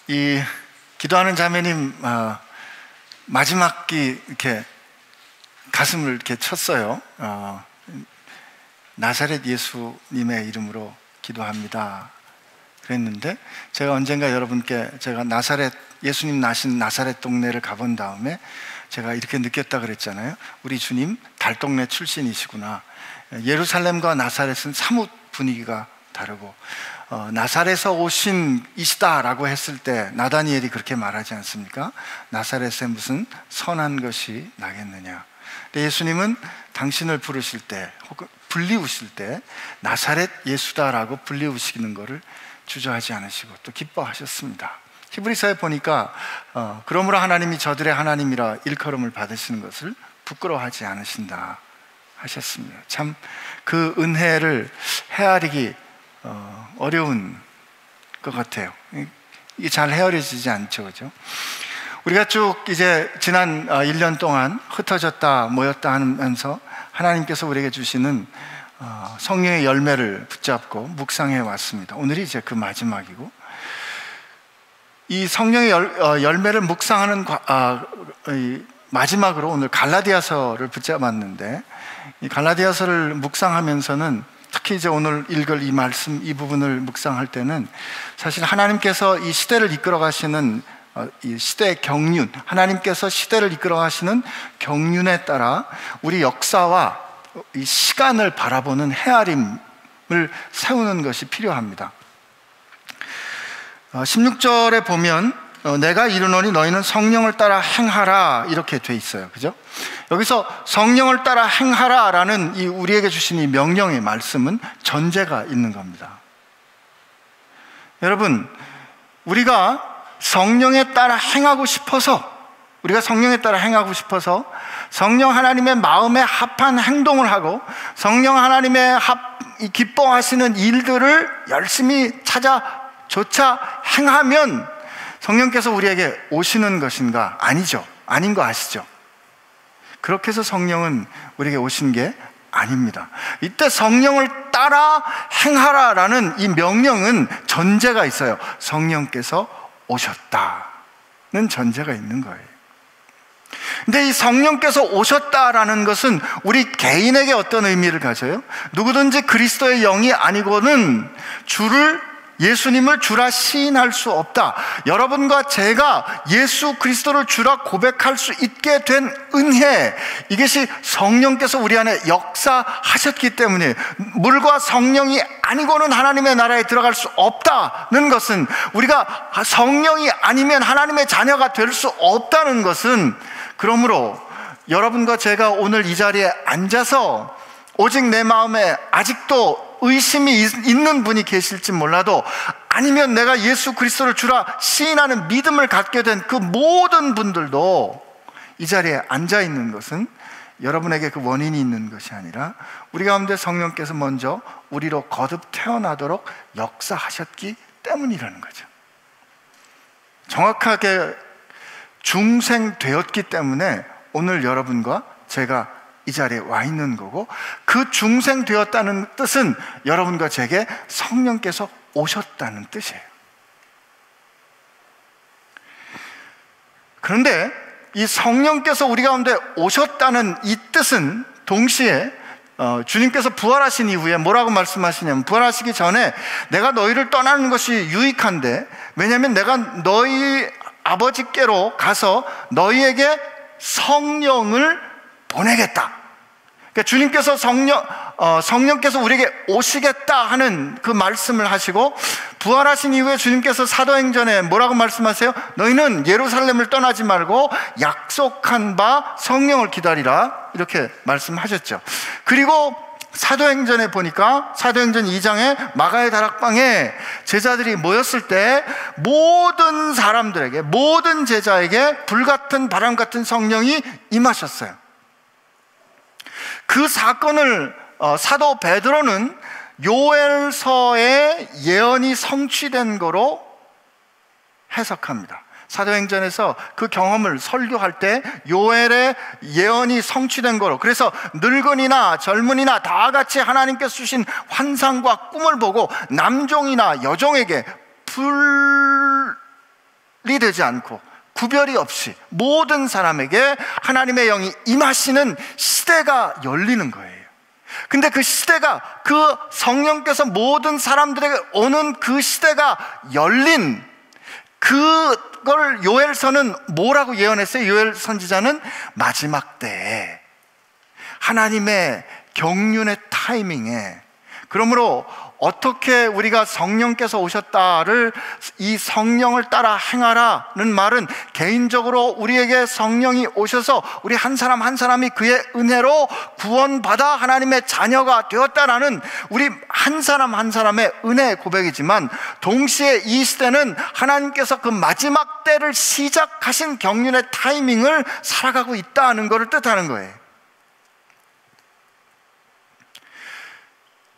이 기도하는 자매님 마지막 기 이렇게 가슴을 이렇게 쳤어요. 나사렛 예수님의 이름으로 기도합니다 그랬는데, 제가 언젠가 여러분께 제가 예수님 나신 나사렛 동네를 가본 다음에 제가 이렇게 느꼈다 그랬잖아요. 우리 주님 달동네 출신이시구나. 예루살렘과 나사렛은 사뭇 분위기가 다르고, 나사렛에서 오신 이시다라고 했을 때 나다니엘이 그렇게 말하지 않습니까? 나사렛에 무슨 선한 것이 나겠느냐. 근데 예수님은 당신을 부르실 때 혹은 불리우실 때 나사렛 예수다라고 불리우시는 것을 주저하지 않으시고 또 기뻐하셨습니다. 히브리서에 보니까 그러므로 하나님이 저들의 하나님이라 일컬음을 받으시는 것을 부끄러워하지 않으신다 하셨습니다. 참 그 은혜를 헤아리기 어려운 것 같아요. 이게 잘 헤아려지지 않죠, 그죠? 우리가 쭉 이제 지난 1년 동안 흩어졌다 모였다 하면서 하나님께서 우리에게 주시는 성령의 열매를 붙잡고 묵상해 왔습니다. 오늘이 이제 그 마지막이고, 이 성령의 열매를 묵상하는 마지막으로 오늘 갈라디아서를 붙잡았는데, 이 갈라디아서를 묵상하면서는 특히 이제 오늘 읽을 이 말씀, 이 부분을 묵상할 때는 사실 하나님께서 이 시대를 이끌어 가시는 이 시대의 경륜, 하나님께서 시대를 이끌어 가시는 경륜에 따라 우리 역사와 이 시간을 바라보는 헤아림을 세우는 것이 필요합니다. 16절에 보면 내가 이르노니 너희는 성령을 따라 행하라 이렇게 돼 있어요. 그죠? 여기서 성령을 따라 행하라 라는 이 우리에게 주신 이 명령의 말씀은 전제가 있는 겁니다. 여러분, 우리가 성령에 따라 행하고 싶어서, 성령 하나님의 마음에 합한 행동을 하고 성령 하나님의 기뻐하시는 일들을 열심히 조차 행하면 성령께서 우리에게 오시는 것인가? 아니죠. 아닌 거 아시죠? 그렇게 해서 성령은 우리에게 오신 게 아닙니다. 이때 성령을 따라 행하라라는 이 명령은 전제가 있어요. 성령께서 오셨다는 전제가 있는 거예요. 근데 이 성령께서 오셨다라는 것은 우리 개인에게 어떤 의미를 가져요? 누구든지 그리스도의 영이 아니고는 예수님을 주라 시인할 수 없다. 여러분과 제가 예수 그리스도를 주라 고백할 수 있게 된 은혜, 이것이 성령께서 우리 안에 역사하셨기 때문에, 물과 성령이 아니고는 하나님의 나라에 들어갈 수 없다는 것은, 우리가 성령이 아니면 하나님의 자녀가 될 수 없다는 것은, 그러므로 여러분과 제가 오늘 이 자리에 앉아서 오직 내 마음에 아직도 의심이 있는 분이 계실지 몰라도, 아니면 내가 예수 그리스도를 주라 시인하는 믿음을 갖게 된 그 모든 분들도 이 자리에 앉아 있는 것은 여러분에게 그 원인이 있는 것이 아니라 우리 가운데 성령께서 먼저 우리로 거듭 태어나도록 역사하셨기 때문이라는 거죠. 정확하게 중생되었기 때문에 오늘 여러분과 제가 이 자리에 와 있는 거고, 그 중생되었다는 뜻은 여러분과 제게 성령께서 오셨다는 뜻이에요. 그런데 이 성령께서 우리 가운데 오셨다는 이 뜻은 동시에 주님께서 부활하신 이후에 뭐라고 말씀하시냐면, 부활하시기 전에 내가 너희를 떠나는 것이 유익한데, 왜냐하면 내가 너희 아버지께로 가서 너희에게 성령을 보내겠다. 그러니까 주님께서 성령께서 우리에게 오시겠다 하는 그 말씀을 하시고, 부활하신 이후에 주님께서 사도행전에 뭐라고 말씀하세요? 너희는 예루살렘을 떠나지 말고 약속한 바 성령을 기다리라 이렇게 말씀하셨죠. 그리고 사도행전에 보니까 사도행전 2장에 마가의 다락방에 제자들이 모였을 때 모든 사람들에게, 모든 제자에게 불같은 바람 같은 성령이 임하셨어요. 그 사건을 사도 베드로는 요엘서의 예언이 성취된 거로 해석합니다. 사도행전에서 그 경험을 설교할 때 요엘의 예언이 성취된 거로, 그래서 늙은이나 젊은이나 다 같이 하나님께서 주신 환상과 꿈을 보고 남종이나 여종에게 분리되지 않고 구별이 없이 모든 사람에게 하나님의 영이 임하시는 시대가 열리는 거예요. 근데 그 시대가, 그 성령께서 모든 사람들에게 오는 그 시대가 열린 그걸 요엘서는 뭐라고 예언했어요? 요엘 선지자는 마지막 때에 하나님의 경륜의 타이밍에, 그러므로 어떻게 우리가 성령께서 오셨다를 이 성령을 따라 행하라는 말은 개인적으로 우리에게 성령이 오셔서 우리 한 사람 한 사람이 그의 은혜로 구원받아 하나님의 자녀가 되었다라는 우리 한 사람 한 사람의 은혜의 고백이지만, 동시에 이 시대는 하나님께서 그 마지막 때를 시작하신 경륜의 타이밍을 살아가고 있다는 것을 뜻하는 거예요.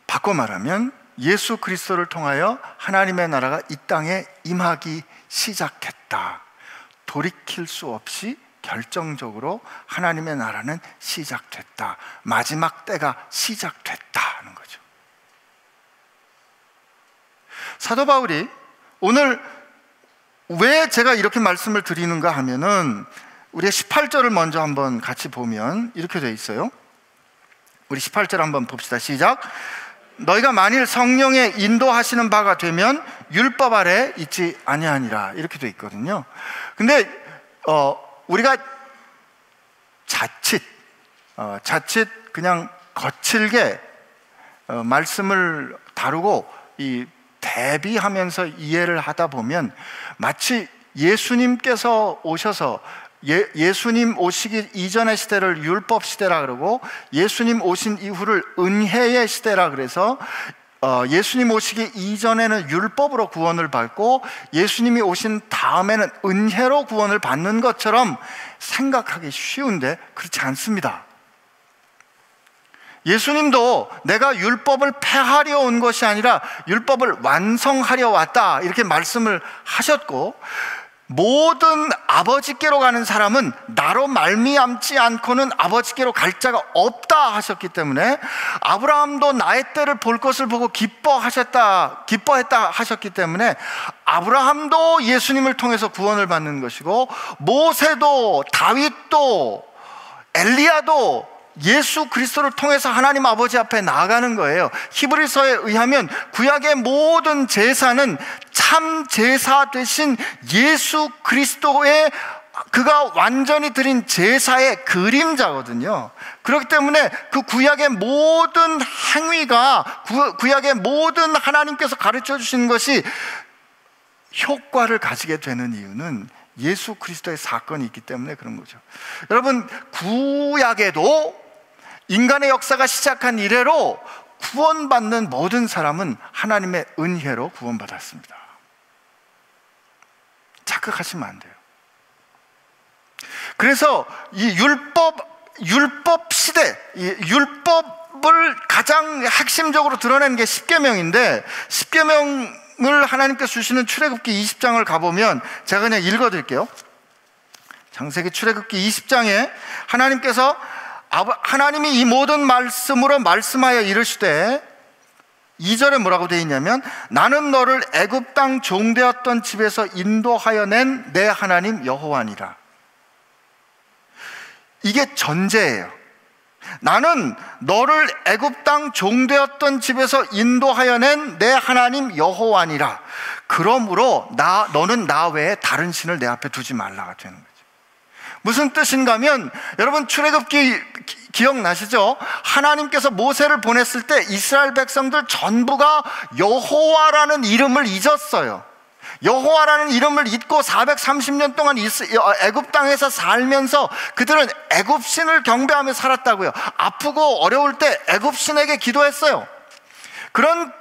바꿔 말하면 예수 그리스도를 통하여 하나님의 나라가 이 땅에 임하기 시작했다. 돌이킬 수 없이 결정적으로 하나님의 나라는 시작됐다. 마지막 때가 시작됐다는 거죠. 사도 바울이 오늘 왜 제가 이렇게 말씀을 드리는가 하면은, 우리 18절을 먼저 한번 같이 보면 이렇게 되어 있어요. 우리 18절 한번 봅시다. 시작. 너희가 만일 성령의 인도하시는 바가 되면 율법 아래 있지 아니하니라, 이렇게 돼 있거든요. 근데 우리가 자칫 그냥 거칠게 말씀을 다루고 이 대비하면서 이해를 하다 보면 마치 예수님께서 오셔서 예수님 오시기 이전의 시대를 율법 시대라 그러고, 예수님 오신 이후를 은혜의 시대라 그래서 예수님 오시기 이전에는 율법으로 구원을 받고 예수님이 오신 다음에는 은혜로 구원을 받는 것처럼 생각하기 쉬운데 그렇지 않습니다. 예수님도 내가 율법을 폐하려 온 것이 아니라 율법을 완성하려 왔다, 이렇게 말씀을 하셨고, 모든 아버지께로 가는 사람은 나로 말미암지 않고는 아버지께로 갈 자가 없다 하셨기 때문에, 아브라함도 나의 때를 볼 것을 보고 기뻐했다 하셨기 때문에 아브라함도 예수님을 통해서 구원을 받는 것이고, 모세도 다윗도 엘리야도 예수 그리스도를 통해서 하나님 아버지 앞에 나아가는 거예요. 히브리서에 의하면 구약의 모든 제사는 참 제사 되신 예수 그리스도의, 그가 완전히 드린 제사의 그림자거든요. 그렇기 때문에 그 구약의 모든 행위가, 구약의 모든 하나님께서 가르쳐 주신 것이 효과를 가지게 되는 이유는 예수 그리스도의 사건이 있기 때문에 그런 거죠. 여러분, 구약에도 인간의 역사가 시작한 이래로 구원받는 모든 사람은 하나님의 은혜로 구원받았습니다. 착각하시면 안 돼요. 그래서 이 율법 시대, 이 율법을 가장 핵심적으로 드러내는 게 십계명인데, 십계명을 하나님께서 주시는 출애굽기 20장을 가보면 제가 그냥 읽어드릴게요. 창세기 출애굽기 20장에 하나님이 이 모든 말씀으로 말씀하여 이르시되, 2절에 뭐라고 되어 있냐면, 나는 너를 애굽 땅 종되었던 집에서 인도하여 낸 내 하나님 여호와니라. 이게 전제예요. 나는 너를 애굽 땅 종되었던 집에서 인도하여 낸 내 하나님 여호와니라. 그러므로 너는 나 외에 다른 신을 내 앞에 두지 말라가 되는 거예요. 무슨 뜻인가 하면, 여러분 출애굽기 기억나시죠? 하나님께서 모세를 보냈을 때 이스라엘 백성들 전부가 여호와라는 이름을 잊었어요. 여호와라는 이름을 잊고 430년 동안 애굽 땅에서 살면서 그들은 애굽 신을 경배하며 살았다고요. 아프고 어려울 때 애굽 신에게 기도했어요. 그런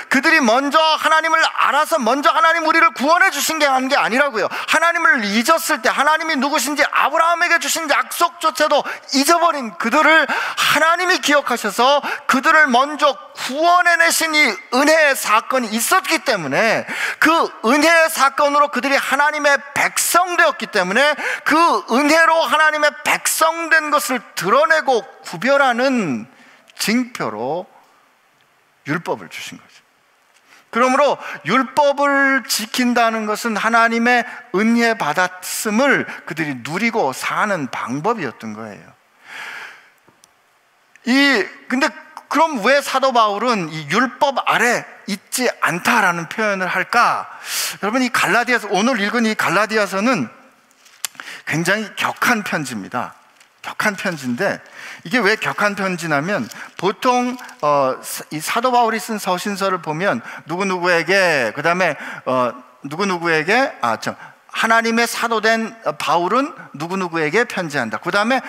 그들이 먼저 하나님을 알아서 먼저 하나님 우리를 구원해 주신 게 아니라고요. 하나님을 잊었을 때 하나님이 누구신지 아브라함에게 주신 약속조차도 잊어버린 그들을 하나님이 기억하셔서 그들을 먼저 구원해내신 이 은혜의 사건이 있었기 때문에, 그 은혜의 사건으로 그들이 하나님의 백성 되었기 때문에 그 은혜로 하나님의 백성 된 것을 드러내고 구별하는 징표로 율법을 주신 거죠. 그러므로 율법을 지킨다는 것은 하나님의 은혜 받았음을 그들이 누리고 사는 방법이었던 거예요. 근데 그럼 왜 사도 바울은 이 율법 아래 있지 않다라는 표현을 할까? 여러분, 이 갈라디아서, 오늘 읽은 이 갈라디아서는 굉장히 격한 편지입니다. 격한 편지인데, 이게 왜 격한 편지냐면, 보통 이 사도 바울이 쓴 서신서를 보면 누구누구에게, 그 다음에 누구누구에게, 하나님의 사도된 바울은 누구누구에게 편지한다. 그 다음에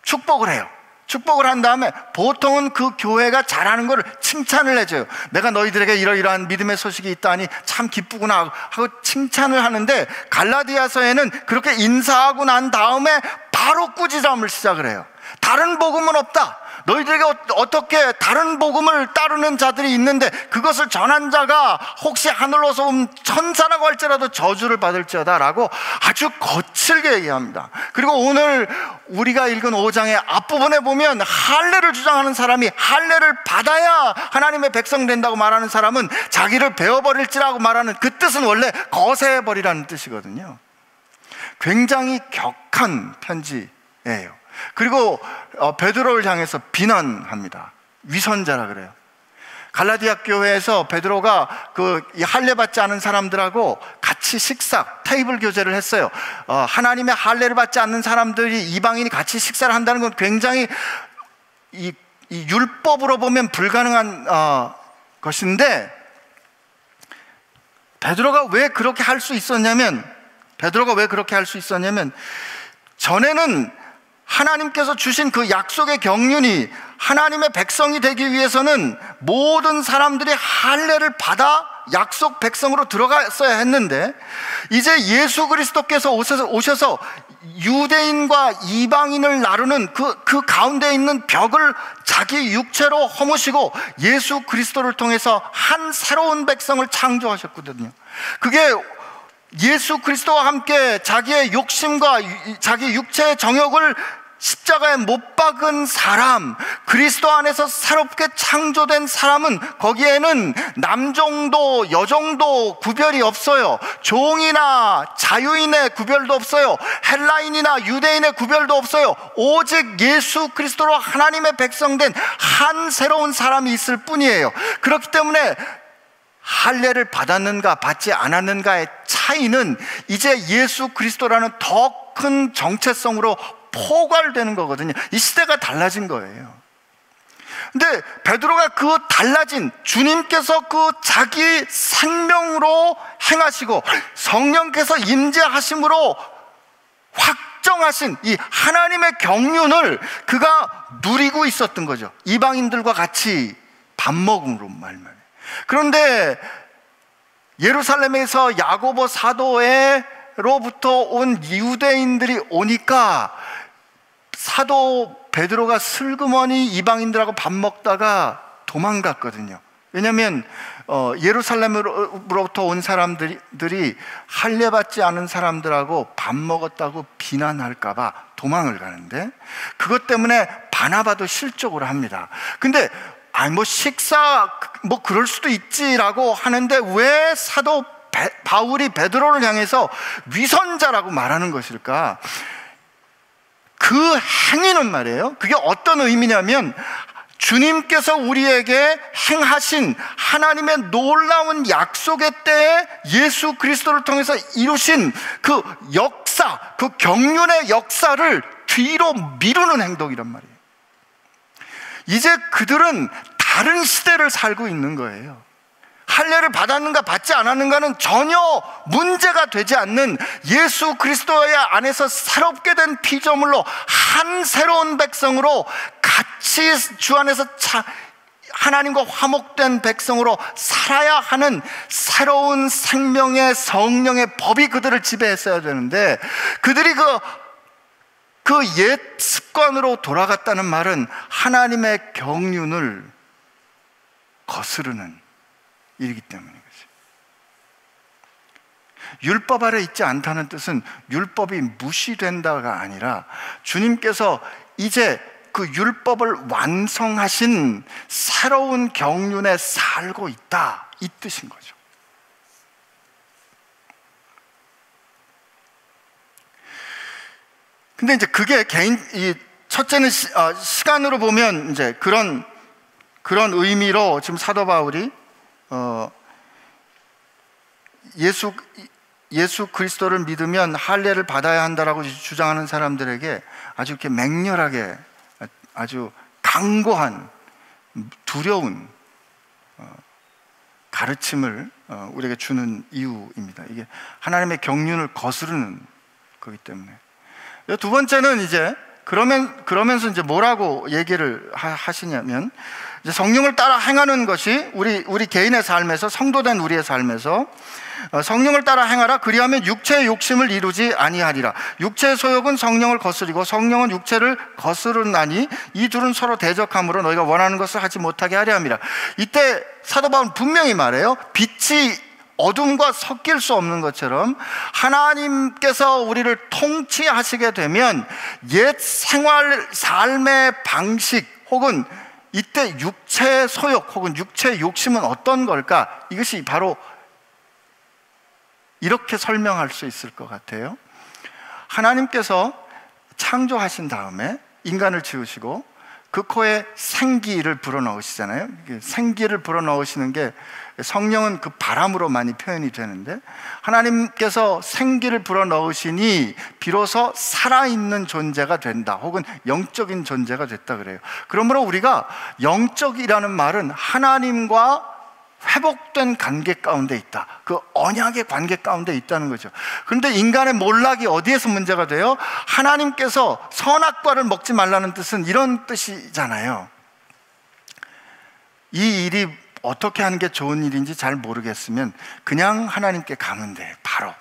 축복을 해요. 축복을 한 다음에 보통은 그 교회가 잘하는 걸 칭찬을 해줘요. 내가 너희들에게 이러이러한 믿음의 소식이 있다니 참 기쁘구나 하고 칭찬을 하는데, 갈라디아서에는 그렇게 인사하고 난 다음에 바로 꾸지람을 시작을 해요. 다른 복음은 없다. 너희들에게 어떻게 다른 복음을 따르는 자들이 있는데 그것을 전한 자가 혹시 하늘로서 온 천사라고 할지라도 저주를 받을지어다 라고 아주 거칠게 얘기합니다. 그리고 오늘 우리가 읽은 5장의 앞부분에 보면 할례를 주장하는 사람이 할례를 받아야 하나님의 백성 된다고 말하는 사람은 자기를 베어버릴지라고 말하는 그 뜻은 원래 거세해버리라는 뜻이거든요. 굉장히 격한 편지예요. 그리고 베드로를 향해서 비난합니다. 위선자라 그래요. 갈라디아 교회에서 베드로가 이 할례 받지 않은 사람들하고 같이 식사, 테이블 교제를 했어요. 하나님의 할례를 받지 않는 사람들이, 이방인이 같이 식사를 한다는 건 굉장히 이 율법으로 보면 불가능한 것인데, 베드로가 왜 그렇게 할 수 있었냐면 전에는 하나님께서 주신 그 약속의 경륜이 하나님의 백성이 되기 위해서는 모든 사람들이 할례를 받아 약속 백성으로 들어갔어야 했는데, 이제 예수 그리스도께서 오셔서 유대인과 이방인을 나누는 그 가운데 있는 벽을 자기 육체로 허무시고 예수 그리스도를 통해서 한 새로운 백성을 창조하셨거든요. 그게 예수 그리스도와 함께 자기의 욕심과 자기 육체의 정욕을 십자가에 못 박은 사람, 그리스도 안에서 새롭게 창조된 사람은 거기에는 남정도 여정도 구별이 없어요. 종이나 자유인의 구별도 없어요. 헬라인이나 유대인의 구별도 없어요. 오직 예수 그리스도로 하나님의 백성된 한 새로운 사람이 있을 뿐이에요. 그렇기 때문에 할례를 받았는가 받지 않았는가의 차이는 이제 예수 그리스도라는 더 큰 정체성으로 포괄되는 거거든요. 이 시대가 달라진 거예요. 근데 베드로가 그 달라진, 주님께서 그 자기 생명으로 행하시고 성령께서 임재하심으로 확정하신 이 하나님의 경륜을 그가 누리고 있었던 거죠. 이방인들과 같이 밥 먹음으로 말면. 그런데 예루살렘에서 야고보 사도로부터 온 유대인들이 오니까 사도 베드로가 슬그머니 이방인들하고 밥 먹다가 도망갔거든요. 왜냐하면 예루살렘으로부터 온 사람들이 할례 받지 않은 사람들하고 밥 먹었다고 비난할까 봐 도망을 가는데, 그것 때문에 바나바도 실족을 합니다. 근데 식사 그럴 수도 있지라고 하는데 왜 사도 바울이 베드로를 향해서 위선자라고 말하는 것일까? 그 행위는 말이에요, 그게 어떤 의미냐면 주님께서 우리에게 행하신 하나님의 놀라운 약속의 때에 예수 그리스도를 통해서 이루신 그 역사, 그 경륜의 역사를 뒤로 미루는 행동이란 말이에요. 이제 그들은 다른 시대를 살고 있는 거예요. 할례를 받았는가 받지 않았는가는 전혀 문제가 되지 않는 예수 그리스도의 안에서 새롭게 된 피조물로 한 새로운 백성으로 같이 주 안에서 하나님과 화목된 백성으로 살아야 하는 새로운 생명의 성령의 법이 그들을 지배했어야 되는데, 그들이 그 옛 습관으로 돌아갔다는 말은 하나님의 경륜을 거스르는 일이기 때문인 거죠. 율법 아래 있지 않다는 뜻은 율법이 무시된다가 아니라 주님께서 이제 그 율법을 완성하신 새로운 경륜에 살고 있다, 이 뜻인 거죠. 근데 이제 그게 첫째는 시간으로 보면 이제 그런 의미로 지금 사도 바울이 예수 그리스도를 믿으면 할례를 받아야 한다라고 주장하는 사람들에게 아주 이렇게 맹렬하게, 아주 강고한, 두려운 가르침을 우리에게 주는 이유입니다. 이게 하나님의 경륜을 거스르는 거기 때문에. 두 번째는 이제 그러면서 이제 뭐라고 얘기를 하시냐면, 이제 성령을 따라 행하는 것이 우리 개인의 삶에서, 성도된 우리의 삶에서 성령을 따라 행하라. 그리하면 육체의 욕심을 이루지 아니하리라. 육체의 소욕은 성령을 거스리고 성령은 육체를 거스르나니 이 둘은 서로 대적함으로 너희가 원하는 것을 하지 못하게 하려 함이라. 이때 사도 바울은 분명히 말해요. 빛이 어둠과 섞일 수 없는 것처럼 하나님께서 우리를 통치하시게 되면 옛 생활, 삶의 방식, 혹은 이때 육체의 소욕 혹은 육체의 욕심은 어떤 걸까? 이것이 바로 이렇게 설명할 수 있을 것 같아요. 하나님께서 창조하신 다음에 인간을 지으시고 그 코에 생기를 불어넣으시잖아요. 생기를 불어넣으시는 게 성령은 그 바람으로 많이 표현이 되는데, 하나님께서 생기를 불어넣으시니 비로소 살아있는 존재가 된다, 혹은 영적인 존재가 됐다 그래요. 그러므로 우리가 영적이라는 말은 하나님과 회복된 관계 가운데 있다, 그 언약의 관계 가운데 있다는 거죠. 그런데 인간의 몰락이 어디에서 문제가 돼요? 하나님께서 선악과를 먹지 말라는 뜻은 이런 뜻이잖아요. 이 일이 어떻게 하는 게 좋은 일인지 잘 모르겠으면 그냥 하나님께 가면 돼. 바로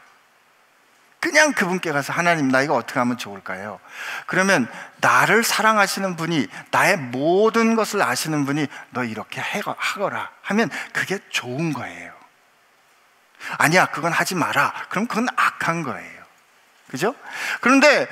그냥 그분께 가서 하나님, 나 이거 어떻게 하면 좋을까요? 그러면 나를 사랑하시는 분이, 나의 모든 것을 아시는 분이 너 이렇게 하거라 하면 그게 좋은 거예요. 아니야, 그건 하지 마라. 그럼 그건 악한 거예요. 그죠? 그런데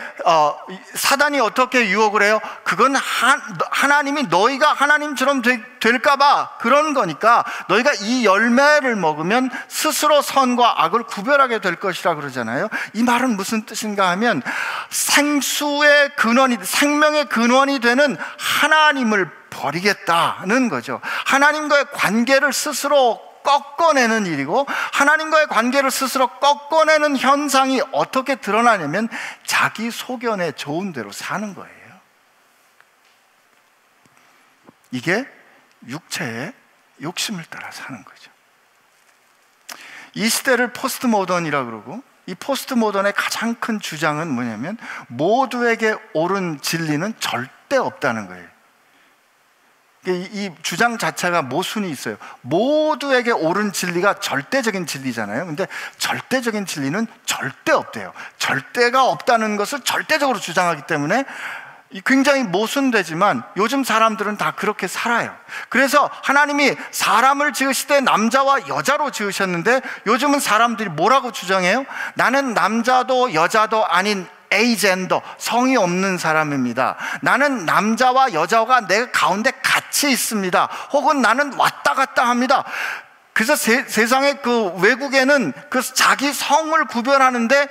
사단이 어떻게 유혹을 해요? 그건 하나님이 너희가 하나님처럼 될까봐 그런 거니까 너희가 이 열매를 먹으면 스스로 선과 악을 구별하게 될 것이라 그러잖아요. 이 말은 무슨 뜻인가 하면 생수의 근원이, 생명의 근원이 되는 하나님을 버리겠다는 거죠. 하나님과의 관계를 스스로 꺾어내는 일이고, 하나님과의 관계를 스스로 꺾어내는 현상이 어떻게 드러나냐면 자기 소견에 좋은 대로 사는 거예요. 이게 육체의 욕심을 따라 사는 거죠. 이 시대를 포스트 모던이라고 그러고, 이 포스트 모던의 가장 큰 주장은 뭐냐면 모두에게 옳은 진리는 절대 없다는 거예요. 이 주장 자체가 모순이 있어요. 모두에게 옳은 진리가 절대적인 진리잖아요. 근데 절대적인 진리는 절대 없대요. 절대가 없다는 것을 절대적으로 주장하기 때문에 굉장히 모순되지만 요즘 사람들은 다 그렇게 살아요. 그래서 하나님이 사람을 지으실 때 남자와 여자로 지으셨는데 요즘은 사람들이 뭐라고 주장해요? 나는 남자도 여자도 아닌 에이젠더, 성이 없는 사람입니다. 나는 남자와 여자가 내 가운데 같이 있습니다. 혹은 나는 왔다 갔다 합니다. 그래서 세상의 그 외국에는 그 자기 성을 구별하는데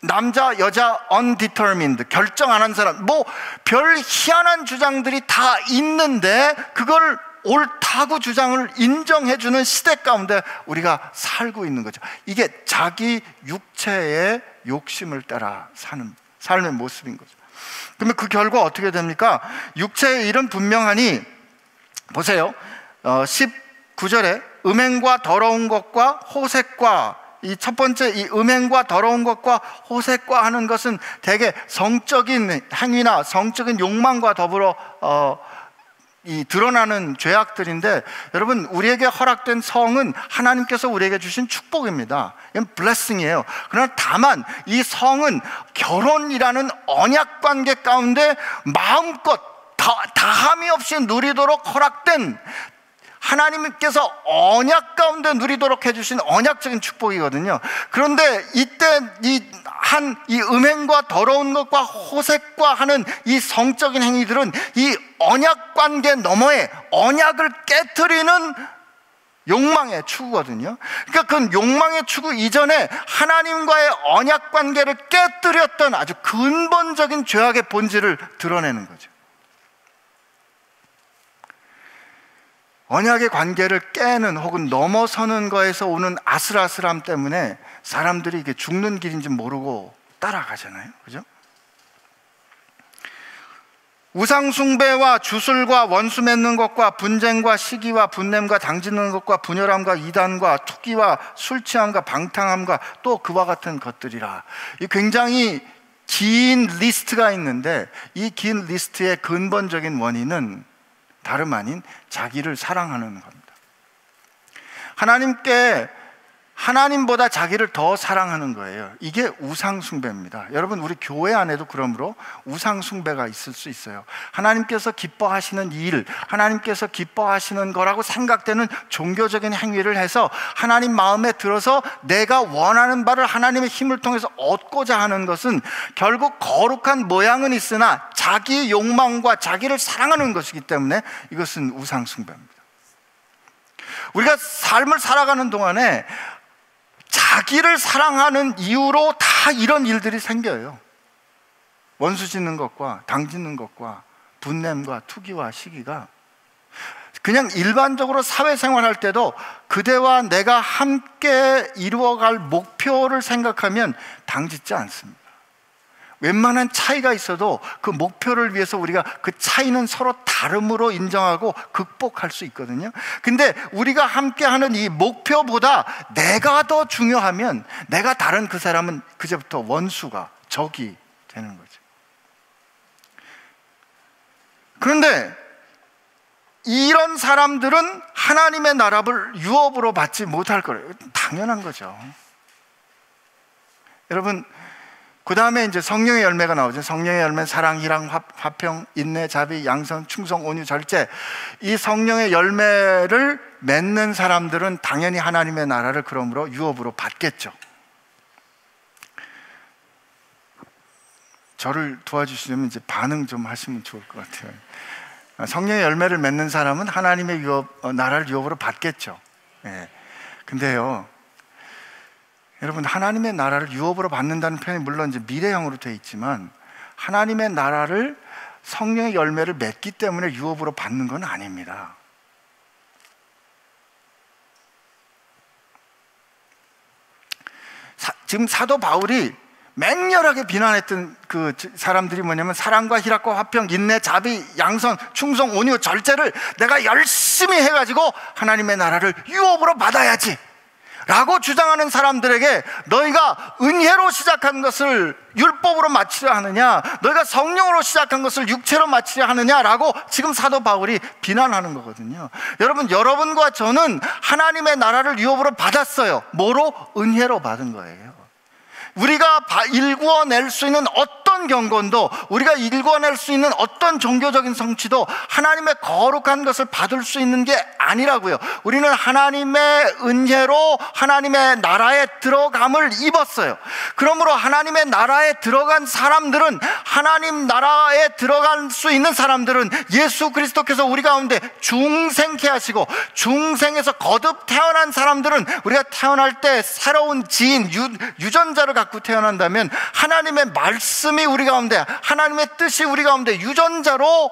남자, 여자, undetermined, 결정 안 한 사람, 뭐 별 희한한 주장들이 다 있는데 그걸 옳다고 주장을 인정해주는 시대 가운데 우리가 살고 있는 거죠. 이게 자기 육체의 욕심을 따라 사는 삶의 모습인 거죠. 그러면 그 결과 어떻게 됩니까? 육체의 일은 분명하니, 보세요. 19절에 음행과 더러운 것과 호색과, 이 첫 번째 이 음행과 더러운 것과 호색과 하는 것은 대개 성적인 행위나 성적인 욕망과 더불어 이 드러나는 죄악들인데, 여러분, 우리에게 허락된 성은 하나님께서 우리에게 주신 축복입니다. 이건 블레싱이에요. 그러나 다만 이 성은 결혼이라는 언약 관계 가운데 마음껏 다함이 없이 누리도록 허락된 하나님께서 언약 가운데 누리도록 해주신 언약적인 축복이거든요. 그런데 이때 이 음행과 더러운 것과 호색과 하는 이 성적인 행위들은 이 언약 관계 너머에 언약을 깨트리는 욕망의 추구거든요. 그러니까 그 욕망의 추구 이전에 하나님과의 언약 관계를 깨뜨렸던 아주 근본적인 죄악의 본질을 드러내는 거죠. 언약의 관계를 깨는 혹은 넘어서는 거에서 오는 아슬아슬함 때문에 사람들이 이게 죽는 길인지 모르고 따라가잖아요. 그죠? 우상숭배와 주술과 원수 맺는 것과 분쟁과 시기와 분냄과 당짓는 것과 분열함과 이단과 투기와 술취함과 방탕함과 또 그와 같은 것들이라. 이 굉장히 긴 리스트가 있는데 이 긴 리스트의 근본적인 원인은 다름 아닌 자기를 사랑하는 겁니다. 하나님보다 자기를 더 사랑하는 거예요. 이게 우상숭배입니다. 여러분, 우리 교회 안에도 그러므로 우상숭배가 있을 수 있어요. 하나님께서 기뻐하시는 일, 하나님께서 기뻐하시는 거라고 생각되는 종교적인 행위를 해서 하나님 마음에 들어서 내가 원하는 바를 하나님의 힘을 통해서 얻고자 하는 것은 결국 거룩한 모양은 있으나 자기 욕망과 자기를 사랑하는 것이기 때문에 이것은 우상숭배입니다. 우리가 삶을 살아가는 동안에 자기를 사랑하는 이유로 다 이런 일들이 생겨요. 원수 짓는 것과 당 짓는 것과 분냄과 투기와 시기가 그냥 일반적으로 사회생활할 때도 그대와 내가 함께 이루어갈 목표를 생각하면 당 짓지 않습니다. 웬만한 차이가 있어도 그 목표를 위해서 우리가 그 차이는 서로 다름으로 인정하고 극복할 수 있거든요. 근데 우리가 함께하는 이 목표보다 내가 더 중요하면 내가 다른 그 사람은 그제부터 원수가 적이 되는 거죠. 그런데 이런 사람들은 하나님의 나라를 유업으로 받지 못할 거예요. 당연한 거죠. 여러분, 그 다음에 이제 성령의 열매가 나오죠. 성령의 열매는 사랑, 희랑, 화평, 인내, 자비, 양선, 충성, 온유, 절제. 이 성령의 열매를 맺는 사람들은 당연히 하나님의 나라를 그러므로 유업으로 받겠죠. 저를 도와주시려면 이제 반응 좀 하시면 좋을 것 같아요. 성령의 열매를 맺는 사람은 하나님의 나라를 유업으로 받겠죠. 예. 근데요, 여러분, 하나님의 나라를 유업으로 받는다는 표현이 물론 이제 미래형으로 되어 있지만 하나님의 나라를 성령의 열매를 맺기 때문에 유업으로 받는 건 아닙니다. 지금 사도 바울이 맹렬하게 비난했던 그 사람들이 뭐냐면 사랑과 희락과 화평, 인내, 자비, 양선, 충성, 온유, 절제를 내가 열심히 해가지고 하나님의 나라를 유업으로 받아야지 라고 주장하는 사람들에게 너희가 은혜로 시작한 것을 율법으로 마치려 하느냐, 너희가 성령으로 시작한 것을 육체로 마치려 하느냐라고 지금 사도 바울이 비난하는 거거든요. 여러분과 저는 하나님의 나라를 유업으로 받았어요. 뭐로? 은혜로 받은 거예요. 우리가 일구어낼 수 있는 어떤 경건도, 우리가 일구어낼 수 있는 어떤 종교적인 성취도 하나님의 거룩한 것을 받을 수 있는 게 아니라고요. 우리는 하나님의 은혜로 하나님의 나라에 들어감을 입었어요. 그러므로 하나님의 나라에 들어간 사람들은, 하나님 나라에 들어갈 수 있는 사람들은 예수 그리스도께서 우리 가운데 중생케 하시고, 중생에서 거듭 태어난 사람들은 우리가 태어날 때 새로운 지인, 유전자를 갖고 태어난다면 하나님의 말씀이 우리 가운데, 하나님의 뜻이 우리 가운데 유전자로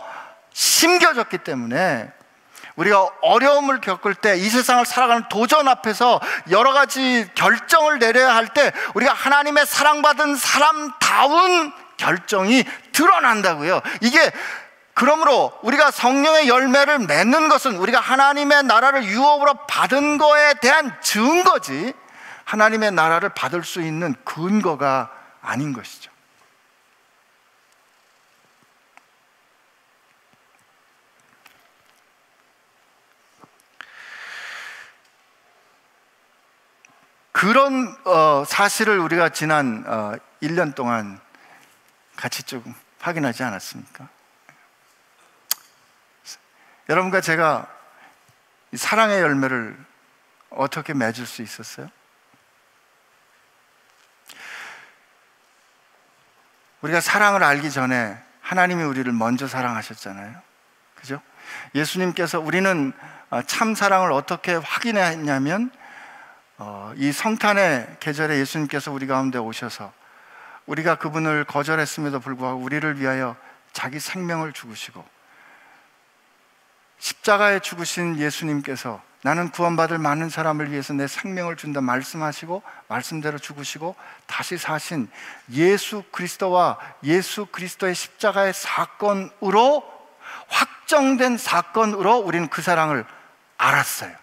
심겨졌기 때문에 우리가 어려움을 겪을 때, 이 세상을 살아가는 도전 앞에서 여러 가지 결정을 내려야 할 때 우리가 하나님의 사랑받은 사람다운 결정이 드러난다고요. 이게 그러므로 우리가 성령의 열매를 맺는 것은 우리가 하나님의 나라를 유업으로 받은 거에 대한 증거지 하나님의 나라를 받을 수 있는 근거가 아닌 것이죠. 그런 사실을 우리가 지난 1년 동안 같이 조금 확인하지 않았습니까? 여러분과 제가 이 사랑의 열매를 어떻게 맺을 수 있었어요? 우리가 사랑을 알기 전에 하나님이 우리를 먼저 사랑하셨잖아요. 그죠? 예수님께서 우리는 참 사랑을 어떻게 확인했냐면 이 성탄의 계절에 예수님께서 우리 가운데 오셔서 우리가 그분을 거절했음에도 불구하고 우리를 위하여 자기 생명을 죽으시고, 십자가에 죽으신 예수님께서 나는 구원받을 많은 사람을 위해서 내 생명을 준다 말씀하시고 말씀대로 죽으시고 다시 사신 예수 그리스도와 예수 그리스도의 십자가의 사건으로, 확정된 사건으로 우리는 그 사랑을 알았어요.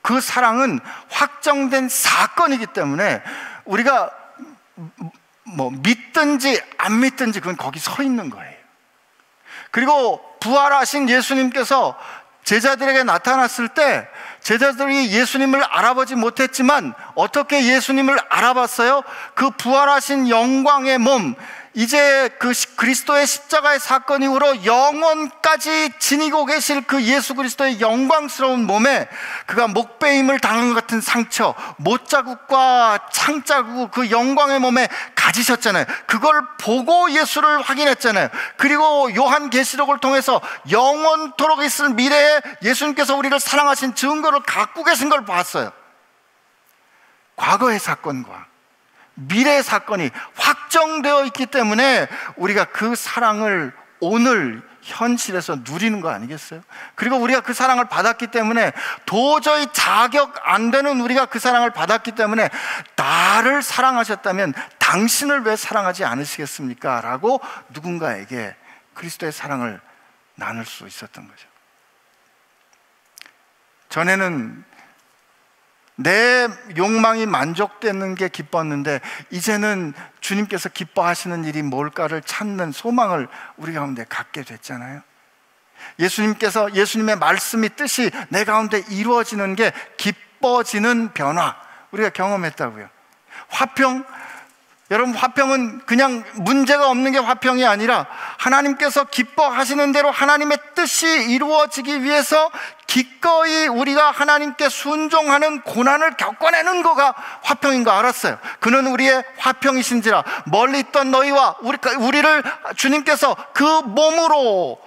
그 사랑은 확정된 사건이기 때문에 우리가 믿든지 안 믿든지 그건 거기 서 있는 거예요. 그리고 부활하신 예수님께서 제자들에게 나타났을 때 제자들이 예수님을 알아보지 못했지만 어떻게 예수님을 알아봤어요? 그 부활하신 영광의 몸, 이제 그 그리스도의 십자가의 사건 이후로 영원까지 지니고 계실 그 예수 그리스도의 영광스러운 몸에 그가 목베임을 당한 것 같은 상처, 못자국과 창자국, 그 영광의 몸에 가지셨잖아요. 그걸 보고 예수를 확인했잖아요. 그리고 요한계시록을 통해서 영원토록 있을 미래에 예수님께서 우리를 사랑하신 증거를 갖고 계신 걸 봤어요. 과거의 사건과 미래의 사건이 확정되어 있기 때문에 우리가 그 사랑을 오늘 현실에서 누리는 거 아니겠어요? 그리고 우리가 그 사랑을 받았기 때문에 도저히 자격 안 되는 우리가 그 사랑을 받았기 때문에 나를 사랑하셨다면 당신을 왜 사랑하지 않으시겠습니까? 라고 누군가에게 그리스도의 사랑을 나눌 수 있었던 거죠. 전에는 내 욕망이 만족되는 게 기뻤는데 이제는 주님께서 기뻐하시는 일이 뭘까를 찾는 소망을 우리 가운데 갖게 됐잖아요. 예수님의 말씀이 뜻이 내 가운데 이루어지는 게 기뻐지는 변화, 우리가 경험했다고요. 화평, 여러분, 화평은 그냥 문제가 없는 게 화평이 아니라 하나님께서 기뻐하시는 대로 하나님의 뜻이 이루어지기 위해서 기꺼이 우리가 하나님께 순종하는 고난을 겪어내는 거가 화평인 거 알았어요. 그는 우리의 화평이신지라. 멀리 있던 너희와 우리를 주님께서 그 몸으로,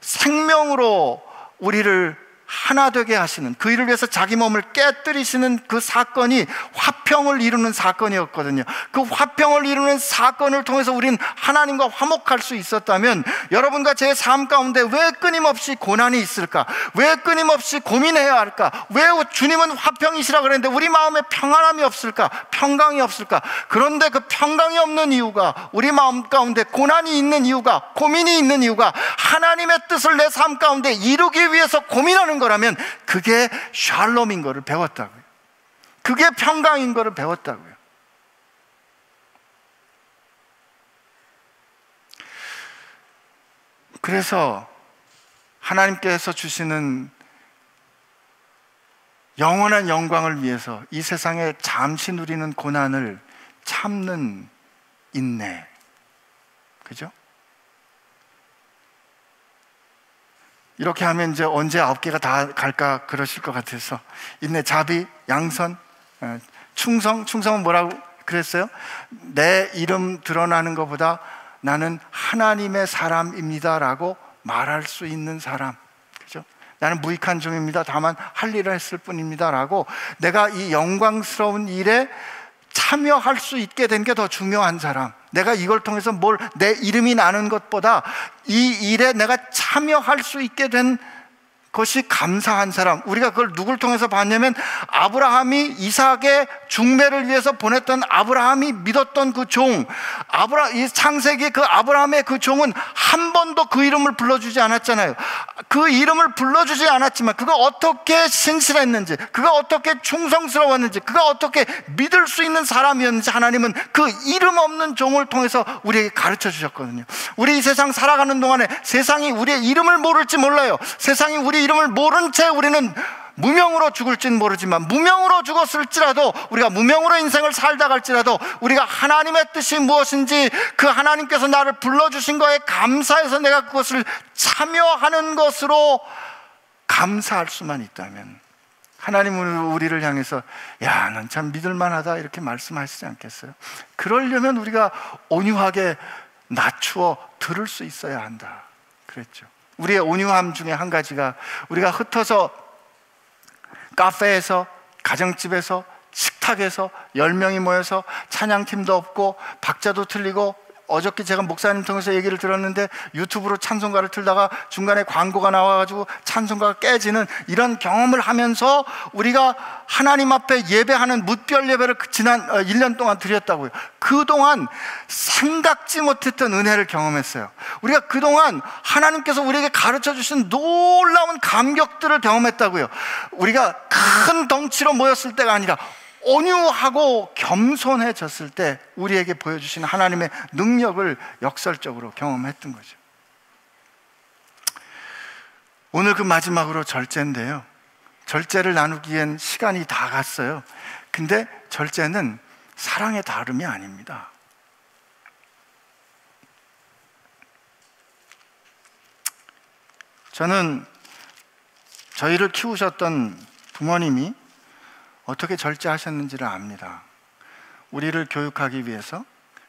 생명으로 우리를 하나 되게 하시는, 그 일을 위해서 자기 몸을 깨뜨리시는 그 사건이 화평을 이루는 사건이었거든요. 그 화평을 이루는 사건을 통해서 우리는 하나님과 화목할 수 있었다면 여러분과 제 삶 가운데 왜 끊임없이 고난이 있을까? 왜 끊임없이 고민해야 할까? 왜 주님은 화평이시라 그랬는데 우리 마음에 평안함이 없을까? 평강이 없을까? 그런데 그 평강이 없는 이유가, 우리 마음 가운데 고난이 있는 이유가, 고민이 있는 이유가 하나님의 뜻을 내 삶 가운데 이루기 위해서 고민하는 거라면 그게 샬롬인 거를 배웠다고요. 그게 평강인 거를 배웠다고요. 그래서 하나님께서 주시는 영원한 영광을 위해서 이 세상에 잠시 누리는 고난을 참는 인내, 그죠? 이렇게 하면 이제 언제 9개가 다 갈까 그러실 것 같아서 인내, 자비, 양선, 충성은 뭐라고 그랬어요? 내 이름 드러나는 것보다 나는 하나님의 사람입니다 라고 말할 수 있는 사람, 그죠? 나는 무익한 종입니다, 다만 할 일을 했을 뿐입니다 라고 내가 이 영광스러운 일에 참여할 수 있게 된 게 더 중요한 사람, 내가 이걸 통해서 내 이름이 나는 것보다 이 일에 내가 참여할 수 있게 된 것이 감사한 사람. 우리가 그걸 누굴 통해서 봤냐면 아브라함이 이삭의 중매를 위해서 보냈던 아브라함이 믿었던 그 종, 이 창세기 그 아브라함의 그 종은 한 번도 그 이름을 불러주지 않았잖아요. 그 이름을 불러주지 않았지만 그가 어떻게 신실했는지, 그가 어떻게 충성스러웠는지, 그가 어떻게 믿을 수 있는 사람이었는지 하나님은 그 이름 없는 종을 통해서 우리에게 가르쳐 주셨거든요. 우리 이 세상 살아가는 동안에 세상이 우리의 이름을 모를지 몰라요. 세상이 우리 이름을 모른 채 우리는 무명으로 죽을지는 모르지만, 무명으로 죽었을지라도, 우리가 무명으로 인생을 살다 갈지라도 우리가 하나님의 뜻이 무엇인지, 그 하나님께서 나를 불러주신 거에 감사해서 내가 그것을 참여하는 것으로 감사할 수만 있다면 하나님은 우리를 향해서 야, 넌 참 믿을만하다 이렇게 말씀하시지 않겠어요? 그러려면 우리가 온유하게 낮추어 들을 수 있어야 한다 그랬죠. 우리의 온유함 중에 한 가지가 우리가 흩어서 카페에서, 가정집에서, 식탁에서 10명이 모여서 찬양팀도 없고 박자도 틀리고, 어저께 제가 목사님 통해서 얘기를 들었는데 유튜브로 찬송가를 틀다가 중간에 광고가 나와가지고 찬송가가 깨지는 이런 경험을 하면서 우리가 하나님 앞에 예배하는 무별 예배를 지난 1년 동안 드렸다고요. 그동안 생각지 못했던 은혜를 경험했어요. 우리가 그동안 하나님께서 우리에게 가르쳐 주신 놀라운 감격들을 경험했다고요. 우리가 큰 덩치로 모였을 때가 아니라 온유하고 겸손해졌을 때 우리에게 보여주신 하나님의 능력을 역설적으로 경험했던 거죠. 오늘 그 마지막으로 절제인데요, 절제를 나누기엔 시간이 다 갔어요. 근데 절제는 사랑의 다름이 아닙니다. 저는 저희를 키우셨던 부모님이 어떻게 절제하셨는지를 압니다. 우리를 교육하기 위해서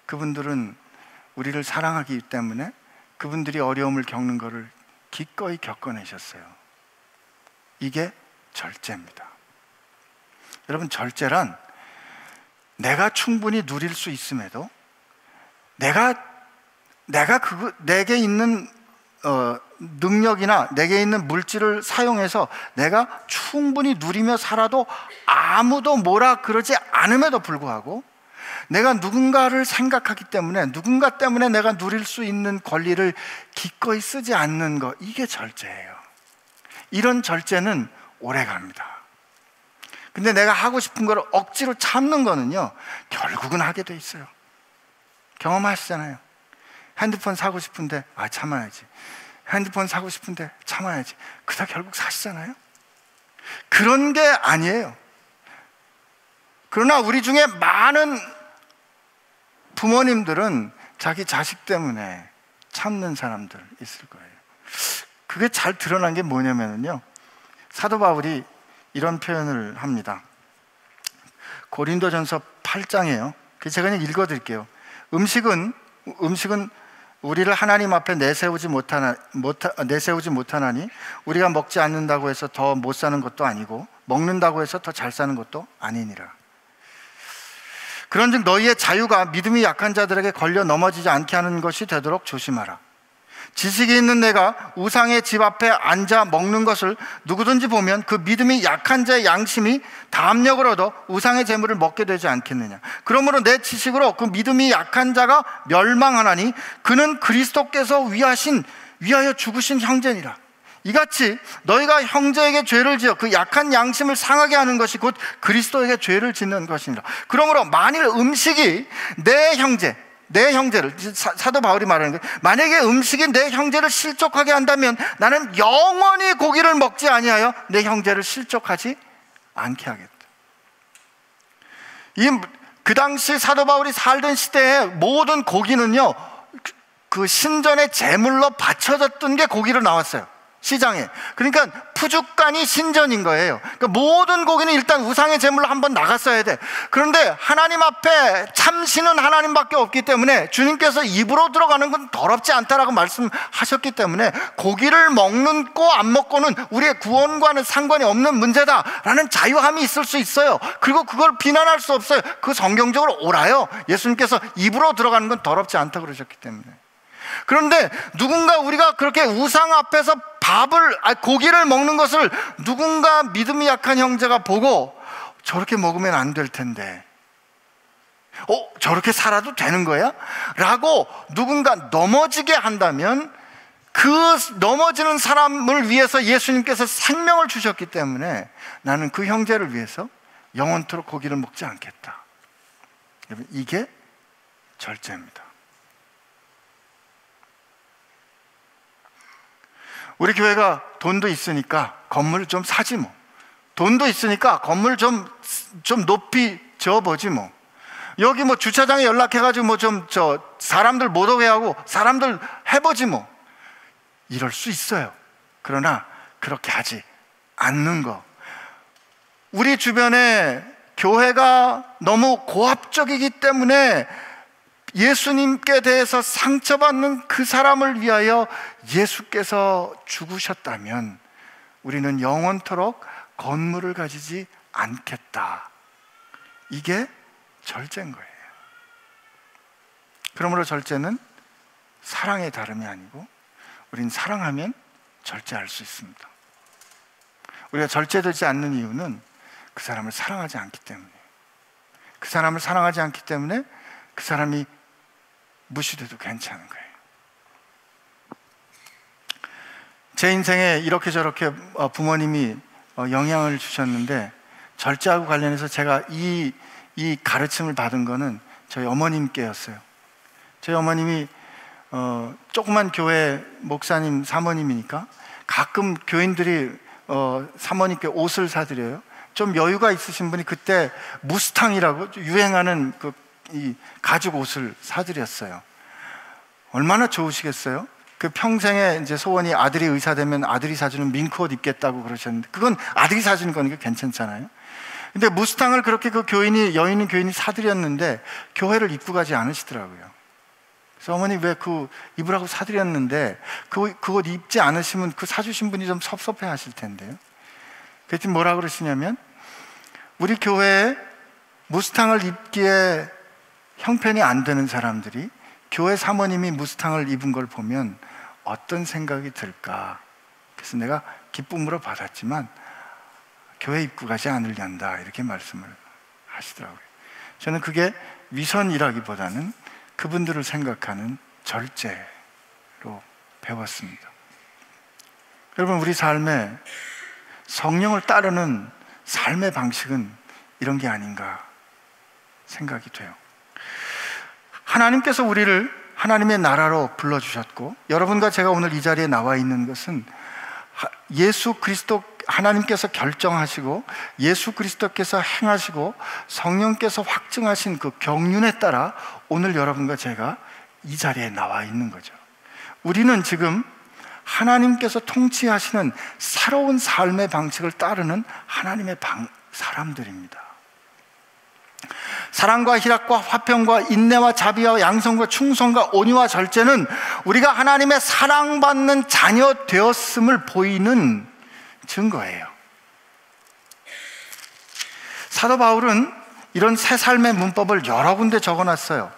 그분들은 우리를 사랑하기 때문에 그분들이 어려움을 겪는 것을 기꺼이 겪어내셨어요. 이게 절제입니다. 여러분, 절제란 내가 충분히 누릴 수 있음에도 내게 있는 능력이나 내게 있는 물질을 사용해서 내가 충분히 누리며 살아도 아무도 뭐라 그러지 않음에도 불구하고 내가 누군가를 생각하기 때문에 누군가 때문에 내가 누릴 수 있는 권리를 기꺼이 쓰지 않는 것, 이게 절제예요. 이런 절제는 오래갑니다. 근데 내가 하고 싶은 걸 억지로 참는 거는요, 결국은 하게 돼 있어요. 경험하시잖아요. 핸드폰 사고 싶은데 참아야지. 핸드폰 사고 싶은데 참아야지. 그러다 결국 사시잖아요. 그런 게 아니에요. 그러나 우리 중에 많은 부모님들은 자기 자식 때문에 참는 사람들 있을 거예요. 그게 잘 드러난 게 뭐냐면요, 사도 바울이 이런 표현을 합니다. 고린도전서 8장이에요. 제가 그냥 읽어드릴게요. 음식은 우리를 하나님 앞에 내세우지 못하나니 우리가 먹지 않는다고 해서 더 못 사는 것도 아니고 먹는다고 해서 더 잘 사는 것도 아니니라. 그런즉 너희의 자유가 믿음이 약한 자들에게 걸려 넘어지지 않게 하는 것이 되도록 조심하라. 지식이 있는 내가 우상의 집 앞에 앉아 먹는 것을 누구든지 보면 그 믿음이 약한 자의 양심이 담력을 얻어 우상의 재물을 먹게 되지 않겠느냐. 그러므로 내 지식으로 그 믿음이 약한 자가 멸망하나니 그는 그리스도께서 위하여 죽으신 형제니라. 이같이 너희가 형제에게 죄를 지어 그 약한 양심을 상하게 하는 것이 곧 그리스도에게 죄를 짓는 것이니라. 그러므로 만일 음식이 내 형제를, 사도 바울이 말하는 거예요. 만약에 음식이 내 형제를 실족하게 한다면 나는 영원히 고기를 먹지 아니하여 내 형제를 실족하지 않게 하겠다. 그 당시 사도 바울이 살던 시대에 모든 고기는요, 그 신전의 제물로 바쳐졌던 게 고기로 나왔어요, 시장에. 그러니까 푸주간이 신전인 거예요. 그러니까 모든 고기는 일단 우상의 제물로 한번 나갔어야 돼. 그런데 하나님 앞에 참신은 하나님밖에 없기 때문에 주님께서 입으로 들어가는 건 더럽지 않다라고 말씀하셨기 때문에 고기를 먹는 거 안 먹고는 우리의 구원과는 상관이 없는 문제다라는 자유함이 있을 수 있어요. 그리고 그걸 비난할 수 없어요. 그 성경적으로 옳아요. 예수님께서 입으로 들어가는 건 더럽지 않다고 그러셨기 때문에. 그런데 누군가 우리가 그렇게 우상 앞에서 고기를 먹는 것을 누군가 믿음이 약한 형제가 보고 저렇게 먹으면 안 될 텐데, 저렇게 살아도 되는 거야? 라고 누군가 넘어지게 한다면 그 넘어지는 사람을 위해서 예수님께서 생명을 주셨기 때문에 나는 그 형제를 위해서 영원토록 고기를 먹지 않겠다. 여러분, 이게 절제입니다. 우리 교회가 돈도 있으니까 건물을 좀 사지 뭐. 돈도 있으니까 건물 좀 높이 지어보지 뭐. 여기 뭐 주차장에 연락해가지고 사람들 못 오게 하고 사람들 해보지 뭐. 이럴 수 있어요. 그러나 그렇게 하지 않는 것. 우리 주변에 교회가 너무 고압적이기 때문에 예수님께 대해서 상처받는 그 사람을 위하여 예수께서 죽으셨다면 우리는 영원토록 건물을 가지지 않겠다. 이게 절제인 거예요. 그러므로 절제는 사랑의 다름이 아니고 우린 사랑하면 절제할 수 있습니다. 우리가 절제되지 않는 이유는 그 사람을 사랑하지 않기 때문에, 그 사람을 사랑하지 않기 때문에 그 사람이 무시돼도 괜찮은 거예요. 제 인생에 이렇게 저렇게 부모님이 영향을 주셨는데, 절제하고 관련해서 제가 이 가르침을 받은 거는 저희 어머님께였어요. 저희 어머님이 조그만 교회 목사님, 사모님이니까 가끔 교인들이 사모님께 옷을 사드려요. 좀 여유가 있으신 분이 그때 무스탕이라고 유행하는 이 가죽 옷을 사드렸어요. 얼마나 좋으시겠어요? 그 평생에 이제 소원이 아들이 의사 되면 아들이 사주는 밍크옷 입겠다고 그러셨는데, 그건 아들이 사주는 거니까 괜찮잖아요. 근데 무스탕을 그렇게 그 교인이, 여유 있는 교인이 사드렸는데 교회를 입고 가지 않으시더라고요. 그래서 어머니 왜 그 입으라고 사드렸는데 그옷 입지 않으시면 그 사주신 분이 좀 섭섭해 하실 텐데요. 그랬더니 뭐라 그러시냐면, 우리 교회에 무스탕을 입기에 형편이 안 되는 사람들이 교회 사모님이 무스탕을 입은 걸 보면 어떤 생각이 들까? 그래서 내가 기쁨으로 받았지만 교회 입고 가지 않으련다, 이렇게 말씀을 하시더라고요. 저는 그게 위선이라기보다는 그분들을 생각하는 절제로 배웠습니다. 여러분, 우리 삶에 성령을 따르는 삶의 방식은 이런 게 아닌가 생각이 돼요. 하나님께서 우리를 하나님의 나라로 불러주셨고, 여러분과 제가 오늘 이 자리에 나와 있는 것은 예수 그리스도, 하나님께서 결정하시고 예수 그리스도께서 행하시고 성령께서 확증하신 그 경륜에 따라 오늘 여러분과 제가 이 자리에 나와 있는 거죠. 우리는 지금 하나님께서 통치하시는 새로운 삶의 방식을 따르는 하나님의 사람들입니다. 사랑과 희락과 화평과 인내와 자비와 양성과 충성과 온유와 절제는 우리가 하나님의 사랑받는 자녀 되었음을 보이는 증거예요. 사도 바울은 이런 새 삶의 문법을 여러 군데 적어놨어요.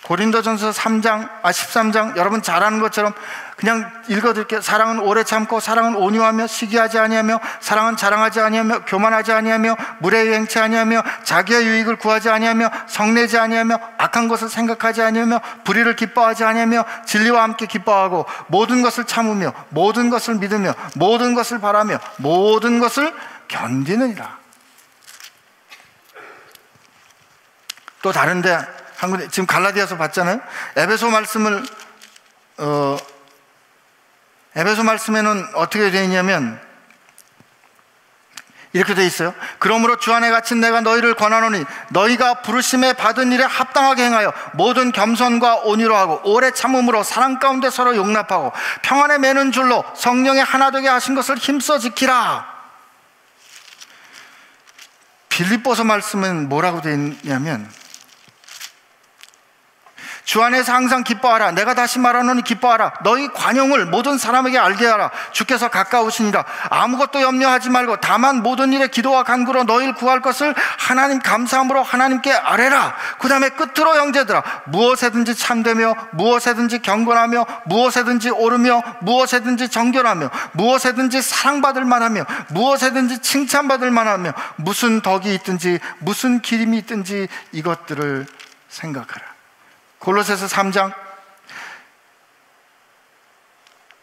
고린도전서 13장 여러분 잘 아는 것처럼 그냥 읽어드릴게요. 사랑은 오래 참고, 사랑은 온유하며, 시기하지 아니하며, 사랑은 자랑하지 아니하며, 교만하지 아니하며, 무례히 행치 아니하며, 자기의 유익을 구하지 아니하며, 성내지 아니하며, 악한 것을 생각하지 아니하며, 불의를 기뻐하지 아니하며, 진리와 함께 기뻐하고, 모든 것을 참으며, 모든 것을 믿으며, 모든 것을 바라며, 모든 것을 견디느니라. 또 다른데 한 군데, 지금 갈라디아서 봤잖아요. 에베소 말씀에는 어떻게 되어 있냐면 이렇게 되어 있어요. 그러므로 주 안에 갇힌 내가 너희를 권하노니 너희가 부르심에 받은 일에 합당하게 행하여 모든 겸손과 온유로 하고 오래 참음으로 사랑 가운데 서로 용납하고 평안에 매는 줄로 성령에 하나 되게 하신 것을 힘써 지키라. 빌립보서 말씀은 뭐라고 되어 있냐면, 주 안에서 항상 기뻐하라. 내가 다시 말하노니 기뻐하라. 너희 관용을 모든 사람에게 알게 하라. 주께서 가까우시니라. 아무것도 염려하지 말고 다만 모든 일에 기도와 간구로 너희를 구할 것을 하나님 감사함으로 하나님께 아뢰라. 그 다음에 끝으로 형제들아, 무엇에든지 참되며, 무엇에든지 경건하며, 무엇에든지 옳으며, 무엇에든지 정결하며, 무엇에든지 사랑받을 만하며, 무엇에든지 칭찬받을 만하며, 무슨 덕이 있든지 무슨 기림이 있든지 이것들을 생각하라. 골로새서 3장,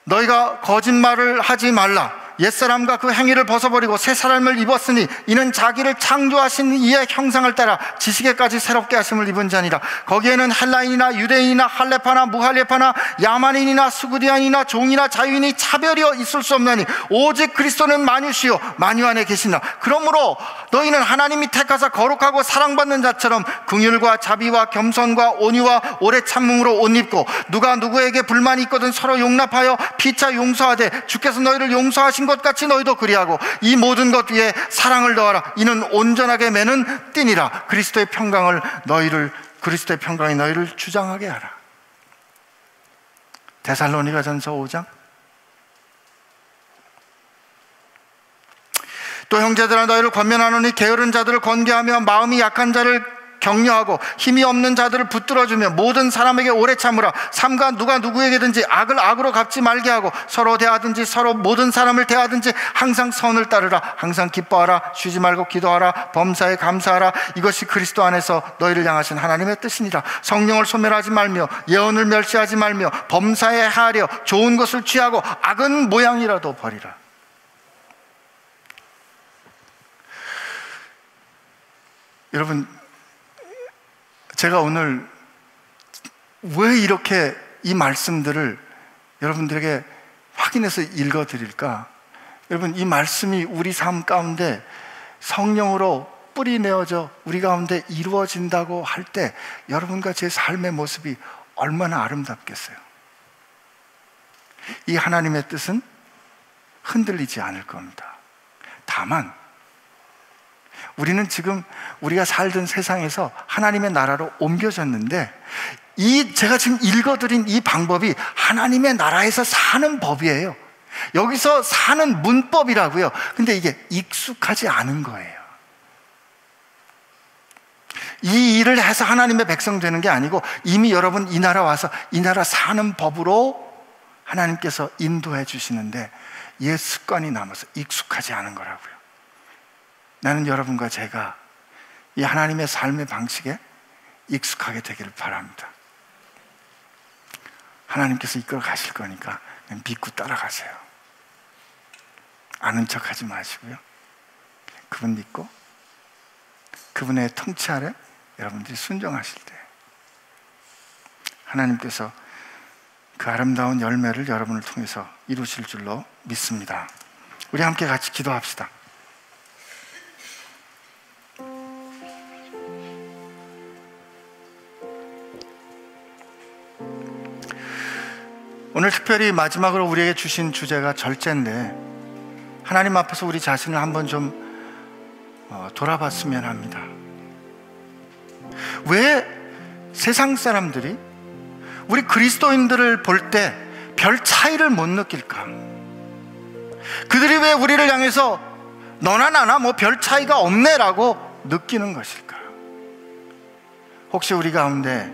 너희가 거짓말을 하지 말라. 옛사람과 그 행위를 벗어버리고 새 사람을 입었으니 이는 자기를 창조하신 이의 형상을 따라 지식에까지 새롭게 하심을 입은 자니라. 거기에는 헬라인이나 유대인이나 할레파나 무할레파나 야만인이나 스구디안이나 종이나 자유인이 차별이 있을 수 없나니 오직 그리스도는 만유시요 만유 안에 계시나. 그러므로 너희는 하나님이 택하사 거룩하고 사랑받는 자처럼 긍휼과 자비와 겸손과 온유와 오래 참음으로 옷 입고, 누가 누구에게 불만이 있거든 서로 용납하여 피차 용서하되 주께서 너희를 용서하신 것 같이 너희도 그리하고 이 모든 것 위에 사랑을 더하라. 이는 온전하게 매는 띠니라. 그리스도의 평강이 너희를 주장하게 하라. 데살로니가전서 5장. 또 형제들아, 너희를 권면하노니 게으른 자들을 권계하며 마음이 약한 자를 격려하고 힘이 없는 자들을 붙들어주며 모든 사람에게 오래 참으라. 삼가 누가 누구에게든지 악을 악으로 갚지 말게 하고 서로 대하든지 서로 모든 사람을 대하든지 항상 선을 따르라. 항상 기뻐하라. 쉬지 말고 기도하라. 범사에 감사하라. 이것이 그리스도 안에서 너희를 향하신 하나님의 뜻이니라. 성령을 소멸하지 말며 예언을 멸시하지 말며 범사에 하려 좋은 것을 취하고 악은 모양이라도 버리라. 여러분, 제가 오늘 왜 이렇게 이 말씀들을 여러분들에게 확인해서 읽어드릴까? 여러분, 이 말씀이 우리 삶 가운데 성령으로 뿌리 내어져 우리 가운데 이루어진다고 할 때 여러분과 제 삶의 모습이 얼마나 아름답겠어요. 이 하나님의 뜻은 흔들리지 않을 겁니다. 다만 우리는 지금 우리가 살던 세상에서 하나님의 나라로 옮겨졌는데, 제가 지금 읽어드린 이 방법이 하나님의 나라에서 사는 법이에요. 여기서 사는 문법이라고요. 근데 이게 익숙하지 않은 거예요. 이 일을 해서 하나님의 백성 되는 게 아니고 이미 여러분 이 나라 와서 이 나라 사는 법으로 하나님께서 인도해 주시는데 옛 습관이 남아서 익숙하지 않은 거라고요. 나는 여러분과 제가 이 하나님의 삶의 방식에 익숙하게 되기를 바랍니다. 하나님께서 이끌어 가실 거니까 그냥 믿고 따라가세요. 아는 척 하지 마시고요. 그분 믿고 그분의 통치 아래 여러분들이 순종하실 때 하나님께서 그 아름다운 열매를 여러분을 통해서 이루실 줄로 믿습니다. 우리 함께 같이 기도합시다. 오늘 특별히 마지막으로 우리에게 주신 주제가 절제인데, 하나님 앞에서 우리 자신을 한번 좀 돌아봤으면 합니다. 왜 세상 사람들이 우리 그리스도인들을 볼 때 별 차이를 못 느낄까? 그들이 왜 우리를 향해서 너나 나나 뭐 별 차이가 없네라고 느끼는 것일까? 혹시 우리 가운데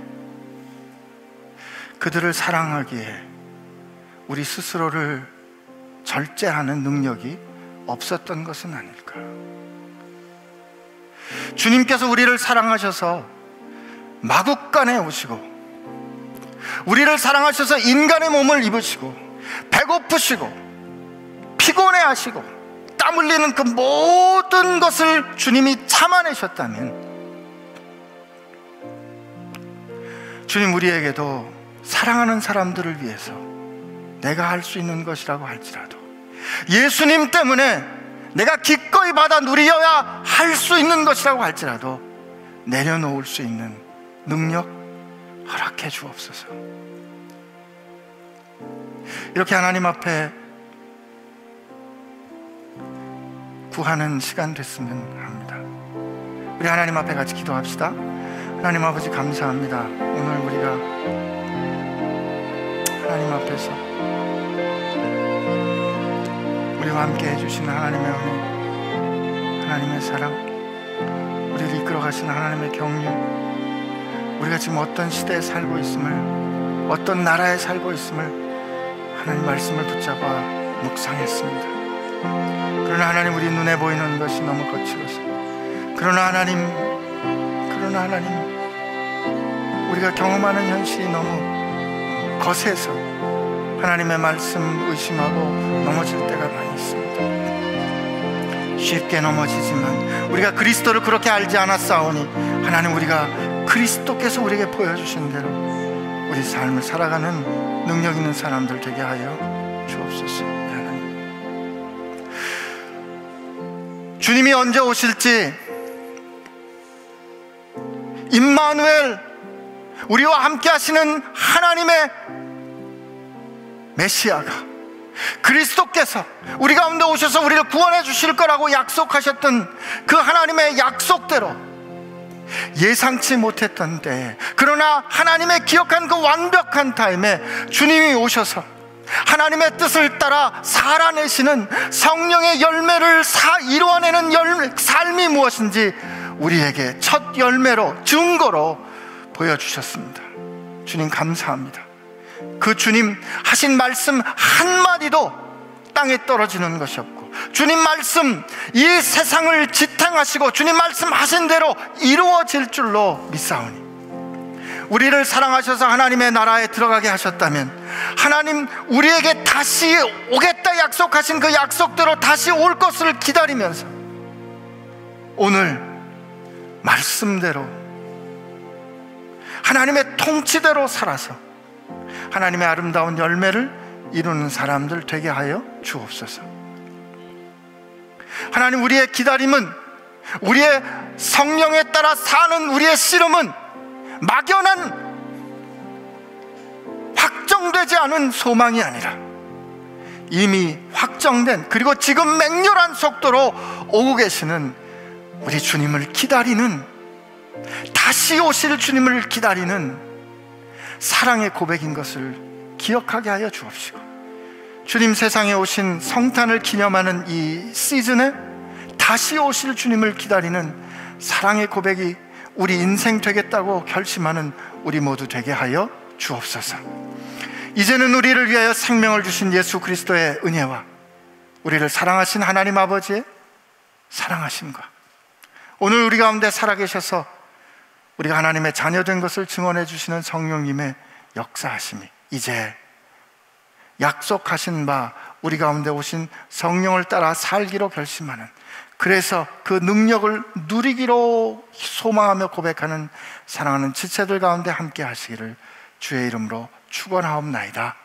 그들을 사랑하기에 우리 스스로를 절제하는 능력이 없었던 것은 아닐까? 주님께서 우리를 사랑하셔서 마국간에 오시고, 우리를 사랑하셔서 인간의 몸을 입으시고, 배고프시고 피곤해하시고 땀 흘리는 그 모든 것을 주님이 참아내셨다면, 주님 우리에게도 사랑하는 사람들을 위해서 내가 할 수 있는 것이라고 할지라도 예수님 때문에 내가 기꺼이 받아 누리어야 할 수 있는 것이라고 할지라도 내려놓을 수 있는 능력 허락해 주옵소서. 이렇게 하나님 앞에 구하는 시간 됐으면 합니다. 우리 하나님 앞에 같이 기도합시다. 하나님 아버지 감사합니다. 오늘 우리가 하나님 앞에서 우리와 함께 해주신 하나님의 은혜, 하나님의 사랑, 우리를 이끌어 가시는 하나님의 경륜, 우리가 지금 어떤 시대에 살고 있음을, 어떤 나라에 살고 있음을 하나님 말씀을 붙잡아 묵상했습니다. 그러나 하나님, 우리 눈에 보이는 것이 너무 거칠어서, 그러나 하나님 우리가 경험하는 현실이 너무 거세서 하나님의 말씀 의심하고 넘어질 때가 많이 있습니다. 쉽게 넘어지지만 우리가 그리스도를 그렇게 알지 않았사오니 하나님, 우리가 그리스도께서 우리에게 보여주신 대로 우리 삶을 살아가는 능력 있는 사람들 되게 하여 주옵소서. 하나님, 주님이 언제 오실지, 임마누엘, 우리와 함께 하시는 하나님의 메시아가 그리스도께서 우리 가운데 오셔서 우리를 구원해 주실 거라고 약속하셨던 그 하나님의 약속대로 예상치 못했던 때에, 그러나 하나님의 기억한 그 완벽한 타임에 주님이 오셔서 하나님의 뜻을 따라 살아내시는 성령의 열매를 이루어내는 삶이 무엇인지 우리에게 첫 열매로, 증거로 보여주셨습니다. 주님 감사합니다. 그 주님 하신 말씀 한마디도 땅에 떨어지는 것이 없고, 주님 말씀 이 세상을 지탱하시고 주님 말씀하신 대로 이루어질 줄로 믿사오니, 우리를 사랑하셔서 하나님의 나라에 들어가게 하셨다면 하나님 우리에게 다시 오겠다 약속하신 그 약속대로 다시 올 것을 기다리면서 오늘 말씀대로 하나님의 통치대로 살아서 하나님의 아름다운 열매를 이루는 사람들 되게 하여 주옵소서. 하나님, 우리의 기다림은, 우리의 성령에 따라 사는 우리의 씨름은 막연한 확정되지 않은 소망이 아니라 이미 확정된, 그리고 지금 맹렬한 속도로 오고 계시는 우리 주님을 기다리는, 다시 오실 주님을 기다리는 사랑의 고백인 것을 기억하게 하여 주옵시고, 주님 세상에 오신 성탄을 기념하는 이 시즌에 다시 오실 주님을 기다리는 사랑의 고백이 우리 인생 되겠다고 결심하는 우리 모두 되게 하여 주옵소서. 이제는 우리를 위하여 생명을 주신 예수 그리스도의 은혜와 우리를 사랑하신 하나님 아버지의 사랑하심과 오늘 우리 가운데 살아계셔서 우리가 하나님의 자녀된 것을 증언해 주시는 성령님의 역사하심이 이제 약속하신 바 우리 가운데 오신 성령을 따라 살기로 결심하는, 그래서 그 능력을 누리기로 소망하며 고백하는 사랑하는 지체들 가운데 함께 하시기를 주의 이름으로 축원하옵나이다.